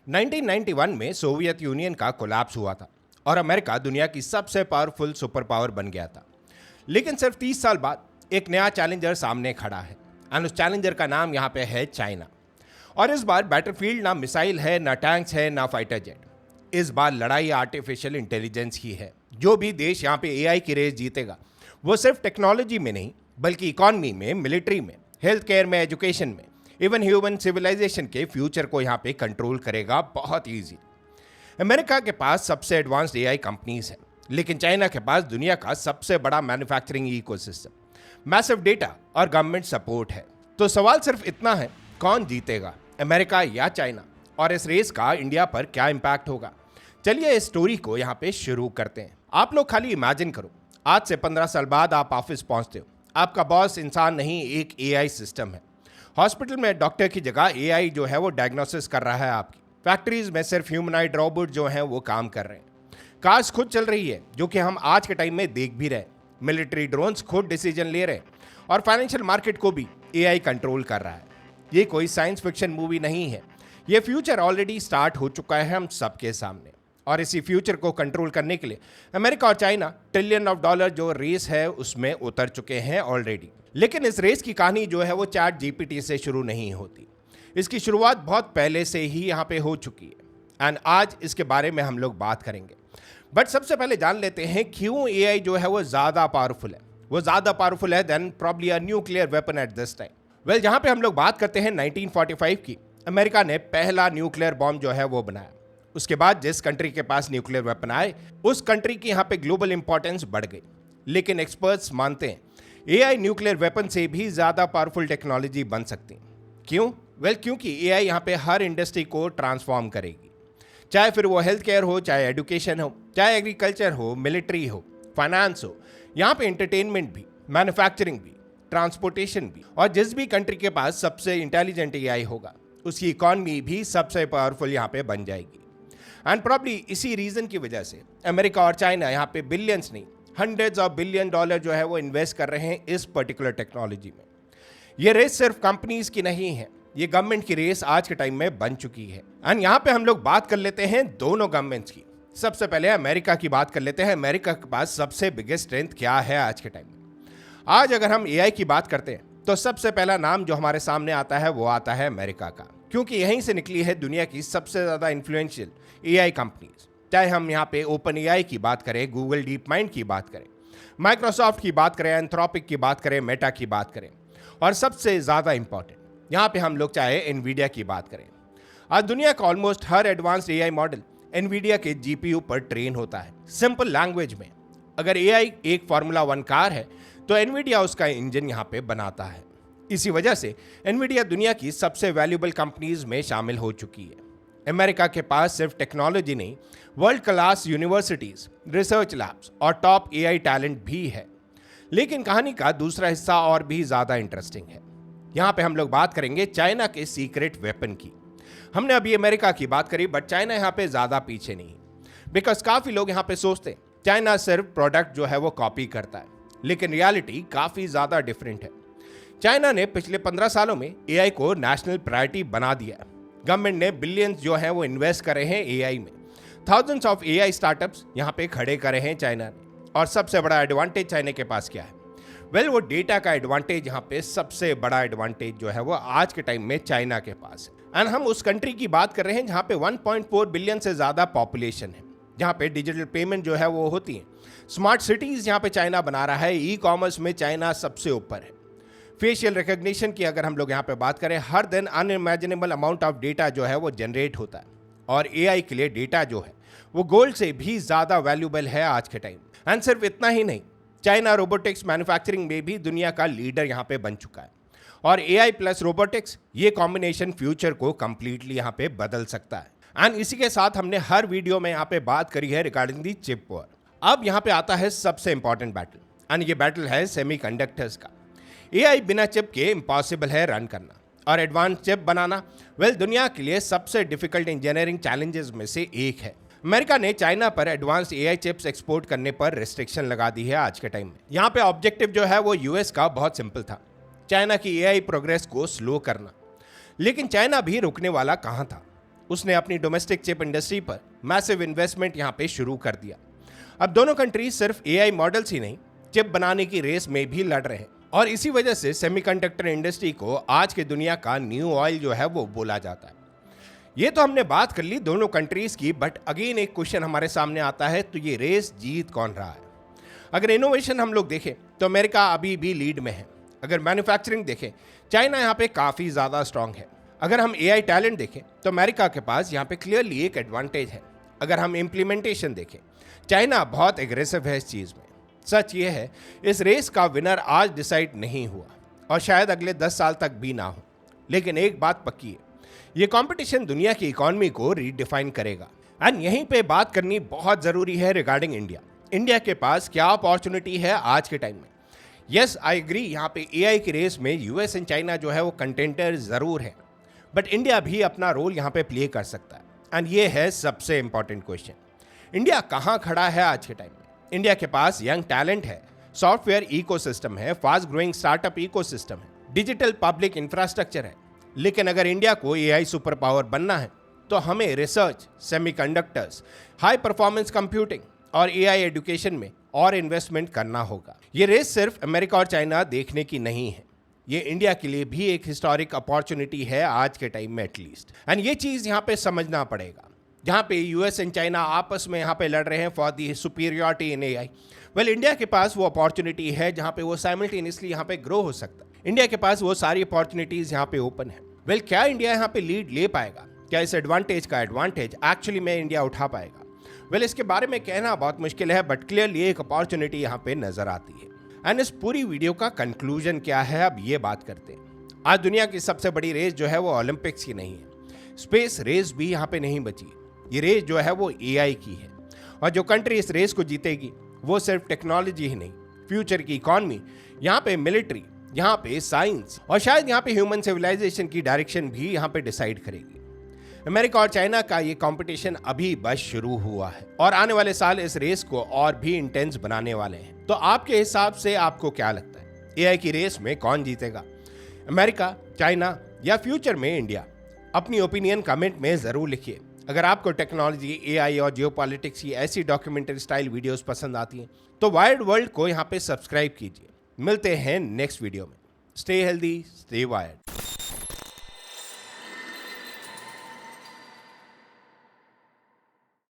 1991 में Soviet union का collapse हुआ था और अमेरिका दुनिया की सबसे पावरफुल सुपर पावर बन गया था। लेकिन सिर्फ 30 साल बाद एक नया चैलेंजर सामने खड़ा है और उस चैलेंजर का नाम यहाँ पे है चाइना। और इस बार बैटलफील्ड ना मिसाइल है, ना टैंक्स है, ना फाइटर जेट। इस बार लड़ाई आर्टिफिशियल इंटेलिजेंस की है। जो भी देश यहाँ पे एआई की रेस जीतेगा वो सिर्फ टेक्नोलॉजी में नहीं बल्कि इकोनॉमी में, मिलिट्री में, हेल्थ केयर में, एजुकेशन में, इवन ह्यूमन सिविलाइजेशन के फ्यूचर को यहाँ पे कंट्रोल करेगा बहुत ईजी। अमेरिका के पास सबसे एडवांस्ड एआई कंपनीज हैं, लेकिन चाइना के पास दुनिया का सबसे बड़ा मैन्युफैक्चरिंग इकोसिस्टम, मैसिव डेटा और गवर्नमेंट सपोर्ट है। तो सवाल सिर्फ इतना है, कौन जीतेगा, अमेरिका या चाइना? और इस रेस का इंडिया पर क्या इंपैक्ट होगा? चलिए इस स्टोरी को यहाँ पे शुरू करते हैं। आप लोग खाली इमेजिन करो, आज से 15 साल बाद आप ऑफिस पहुंचते हो। आपका बॉस इंसान नहीं, एक एआई सिस्टम है। हॉस्पिटल में डॉक्टर की जगह एआई जो है वो डायग्नोसिस कर रहा है आपकी। फैक्ट्रीज में सिर्फ ह्यूमनॉइड रोबोट जो हैं वो काम कर रहे हैं। कार्स खुद चल रही है, जो कि हम आज के टाइम में देख भी रहे हैं। मिलिट्री ड्रोन्स खुद डिसीजन ले रहे हैं और फाइनेंशियल मार्केट को भी एआई कंट्रोल कर रहा है। ये कोई साइंस फिक्शन मूवी नहीं है, ये फ्यूचर ऑलरेडी स्टार्ट हो चुका है हम सबके सामने। और इसी फ्यूचर को कंट्रोल करने के लिए अमेरिका और चाइना ट्रिलियन ऑफ डॉलर जो रेस है उसमें उतर चुके हैं ऑलरेडी। लेकिन इस रेस की कहानी जो है वो चैट जीपीटी से शुरू नहीं होती। इसकी शुरुआत बहुत पहले से ही यहाँ पे हो चुकी है एंड आज इसके बारे में हम लोग बात करेंगे। बट सबसे पहले जान लेते हैं क्यों एआई जो है वो ज़्यादा पावरफुल है। वो ज़्यादा पावरफुल है than probably a nuclear weapon at this time. Well, जहाँ पे हम लोग बात करते हैं 1945 की, अमेरिका ने पहला न्यूक्लियर बॉम्ब जो है वो बनाया। उसके बाद जिस कंट्री के पास न्यूक्लियर वेपन आए उस कंट्री की यहाँ पे ग्लोबल इंपॉर्टेंस बढ़ गई। लेकिन एक्सपर्ट्स मानते हैं एआई न्यूक्लियर वेपन से भी ज़्यादा पावरफुल टेक्नोलॉजी बन सकती है। क्यों? वेल, क्योंकि एआई यहाँ पे हर इंडस्ट्री को ट्रांसफॉर्म करेगी। चाहे फिर वो हेल्थ केयर हो, चाहे एजुकेशन हो, चाहे एग्रीकल्चर हो, मिलिट्री हो, फाइनेंस हो, यहाँ पे एंटरटेनमेंट भी, मैन्युफैक्चरिंग भी, ट्रांसपोर्टेशन भी। और जिस भी कंट्री के पास सबसे इंटेलिजेंट एआई होगा उसकी इकॉनमी भी सबसे पावरफुल यहाँ पे बन जाएगी। एंड प्रॉब्ली इसी रीजन की वजह से अमेरिका और चाइना यहाँ पे बिलियंस नहीं, हंड्रेड्स ऑफ बिलियन डॉलर जो है वो इन्वेस्ट कर रहे हैं इस पर्टिकुलर टेक्नोलॉजी में। ये रेस सिर्फ कंपनीज की नहीं है, ये गवर्नमेंट की रेस आज के टाइम में बन चुकी है। एंड यहाँ पे हम लोग बात कर लेते हैं दोनों गवर्नमेंट्स की। सबसे पहले अमेरिका की बात कर लेते हैं। अमेरिका के पास सबसे बिगेस्ट स्ट्रेंथ क्या है आज के टाइम में? आज अगर हम एआई की बात करते हैं तो सबसे पहला नाम जो हमारे सामने आता है वो आता है अमेरिका का, क्योंकि यहीं से निकली है दुनिया की सबसे ज़्यादा इन्फ्लुएंशियल एआई कंपनीज। चाहे हम यहाँ पे ओपन एआई की बात करें, गूगल डीप माइंड की बात करें, माइक्रोसॉफ्ट की बात करें, एंथ्रोपिक की बात करें, मेटा की बात करें, और सबसे ज़्यादा इंपॉर्टेंट यहाँ पे हम लोग चाहे एनवीडिया की बात करें। आज दुनिया का ऑलमोस्ट हर एडवांस्ड एआई मॉडल एनवीडिया के जीपीयू पर ट्रेन होता है। सिंपल लैंग्वेज में, अगर एआई एक फार्मूला 1 कार है तो एनवीडिया उसका इंजन यहाँ पे बनाता है। इसी वजह से एनवीडिया दुनिया की सबसे वैल्यूएबल कंपनीज में शामिल हो चुकी है। अमेरिका के पास सिर्फ टेक्नोलॉजी नहीं, world class universities, research labs और टॉप एआई टैलेंट भी है। लेकिन कहानी का दूसरा हिस्सा और भी ज़्यादा इंटरेस्टिंग है। यहाँ पे हम लोग बात करेंगे चाइना के सीक्रेट वेपन की। हमने अभी अमेरिका की बात करी, बट चाइना यहाँ पे ज़्यादा पीछे नहीं, बिकॉज काफ़ी लोग यहाँ पे सोचते हैं चाइना सिर्फ प्रोडक्ट जो है वो कॉपी करता है, लेकिन रियलिटी काफ़ी ज़्यादा डिफरेंट है। चाइना ने पिछले 15 सालों में एआई को नेशनल प्रायोरिटी बना दिया है। गवर्नमेंट ने बिलियंस जो है वो इन्वेस्ट करे हैं एआई में। थाउजेंड्स ऑफ एआई स्टार्टअप्स यहाँ पे खड़े करे हैं चाइना ने। और सबसे बड़ा एडवांटेज चाइना के पास क्या है? वेल, वो डेटा का एडवांटेज। यहाँ पे सबसे बड़ा एडवांटेज जो है वो आज के टाइम में चाइना के पास है। एंड हम उस कंट्री की बात कर रहे हैं जहाँ पे 1.4 बिलियन से ज़्यादा पॉपुलेशन है, जहाँ पे डिजिटल पेमेंट जो है वो होती है। स्मार्ट सिटीज़ यहाँ पे चाइना बना रहा है। ई कॉमर्स में चाइना सबसे ऊपर है। फेशियल रिकग्निशन की अगर हम लोग यहाँ पे बात करें, हर दिन अनइमेजिनेबल अमाउंट ऑफ डेटा जो है वो जनरेट होता है। और एआई के लिए डेटा जो है वो गोल्ड से भी ज़्यादा वैल्यूबल है आज के टाइम। एंड सिर्फ इतना ही नहीं, चाइना रोबोटिक्स मैन्युफैक्चरिंग में भी दुनिया का लीडर यहाँ पे बन चुका है। और एआई प्लस रोबोटिक्स, ये कॉम्बिनेशन फ्यूचर को कंप्लीटली यहाँ पे बदल सकता है। एंड इसी के साथ हमने हर वीडियो में यहाँ पे बात करी है रिगार्डिंग दी चिप वॉर। अब यहाँ पे आता है सबसे इंपॉर्टेंट बैटल, एंड ये बैटल है सेमीकंडक्टर्स का। एआई बिना चिप के इम्पॉसिबल है रन करना, और एडवांस चिप बनाना वेल दुनिया के लिए सबसे डिफिकल्ट इंजीनियरिंग चैलेंजेस में से एक है। अमेरिका ने चाइना पर एडवांस एआई चिप्स एक्सपोर्ट करने पर रिस्ट्रिक्शन लगा दी है आज के टाइम में। यहाँ पे ऑब्जेक्टिव जो है वो यूएस का बहुत सिंपल था, चाइना की एआई प्रोग्रेस को स्लो करना। लेकिन चाइना भी रुकने वाला कहाँ था। उसने अपनी डोमेस्टिक चिप इंडस्ट्री पर मैसिव इन्वेस्टमेंट यहाँ पे शुरू कर दिया। अब दोनों कंट्रीज सिर्फ एआई मॉडल्स ही नहीं, चिप बनाने की रेस में भी लड़ रहे हैं और इसी वजह से सेमीकंडक्टर इंडस्ट्री को आज की दुनिया का न्यू ऑयल जो है वो बोला जाता है। ये तो हमने बात कर ली दोनों कंट्रीज की, बट अगेन एक क्वेश्चन हमारे सामने आता है, तो ये रेस जीत कौन रहा है? अगर इनोवेशन हम लोग देखें तो अमेरिका अभी भी लीड में है। अगर मैन्युफैक्चरिंग देखें, चाइना यहाँ पे काफ़ी ज़्यादा स्ट्रांग है। अगर हम एआई टैलेंट देखें तो अमेरिका के पास यहाँ पे क्लियरली एक एडवांटेज है। अगर हम इम्प्लीमेंटेशन देखें, चाइना बहुत एग्रेसिव है इस चीज़ में। सच ये है, इस रेस का विनर आज डिसाइड नहीं हुआ और शायद अगले 10 साल तक भी ना हो, लेकिन एक बात पक्की है, ये कंपटीशन दुनिया की इकोनॉमी को रीडिफाइन करेगा। एंड यहीं पे बात करनी बहुत ज़रूरी है रिगार्डिंग इंडिया। इंडिया के पास क्या अपॉर्चुनिटी है आज के टाइम में? यस, आई एग्री, यहाँ पे एआई की रेस में यूएस एंड चाइना जो है वो कंटेंटर ज़रूर है, बट इंडिया भी अपना रोल यहाँ पे प्ले कर सकता है। एंड ये है सबसे इंपॉर्टेंट क्वेश्चन, इंडिया कहाँ खड़ा है आज के टाइम में? इंडिया के पास यंग टैलेंट है, सॉफ्टवेयर इकोसिस्टम है, फास्ट ग्रोइंग स्टार्टअप इकोसिस्टम है, डिजिटल पब्लिक इंफ्रास्ट्रक्चर है। लेकिन अगर इंडिया को एआई सुपर पावर बनना है तो हमें research, semiconductors, high performance computing और एआई एजुकेशन में और इन्वेस्टमेंट करना होगा। ये रेस सिर्फ अमेरिका और चाइना देखने की नहीं है, ये इंडिया के लिए भी एक हिस्टोरिक अपॉर्चुनिटी है आज के टाइम में एटलीस्ट। एंड ये चीज़ यहाँ पे समझना पड़ेगा, जहाँ पे यूएस एंड चाइना आपस में यहाँ पे लड़ रहे हैं for the superiority in AI. Well, India के पास वो अपॉर्चुनिटी है जहाँ पे वो साइमल्टेनियसली यहाँ पे ग्रो हो सकता है। इंडिया के पास वो सारी अपॉर्चुनिटीज यहाँ पे ओपन है। वेल, क्या इंडिया यहाँ पे लीड ले पाएगा? क्या इस एडवांटेज का एडवांटेज एक्चुअली में इंडिया उठा पाएगा? वेल, इसके बारे में कहना बहुत मुश्किल है, बट क्लियरली एक अपॉर्चुनिटी यहाँ पे नजर आती है। एंड इस पूरी वीडियो का कंक्लूजन क्या है, अब ये बात करते हैं। आज दुनिया की सबसे बड़ी रेस जो है वो ओलंपिक्स की नहीं है, स्पेस रेस भी यहाँ पे नहीं बची। ये रेस जो है वो एआई की है, और जो कंट्री इस रेस को जीतेगी वो सिर्फ टेक्नोलॉजी ही नहीं, फ्यूचर की इकॉनमी, यहाँ पे मिलिट्री, यहाँ पे साइंस और शायद यहाँ पे ह्यूमन सिविलाइजेशन की डायरेक्शन भी यहाँ पे डिसाइड करेगी। अमेरिका और चाइना का ये कंपटीशन अभी बस शुरू हुआ है और आने वाले साल इस रेस को और भी इंटेंस बनाने वाले हैं। तो आपके हिसाब से आपको क्या लगता है, एआई की रेस में कौन जीतेगा, अमेरिका, चाइना या फ्यूचर में इंडिया? अपनी ओपिनियन कमेंट में जरूर लिखिए। अगर आपको टेक्नोलॉजी, एआई और जियोपॉलिटिक्स की ऐसी डॉक्यूमेंट्री स्टाइल वीडियोस पसंद आती हैं तो वायर्ड वर्ल्ड को यहाँ पे सब्सक्राइब कीजिए। मिलते हैं नेक्स्ट वीडियो में। Stay healthy, stay wired.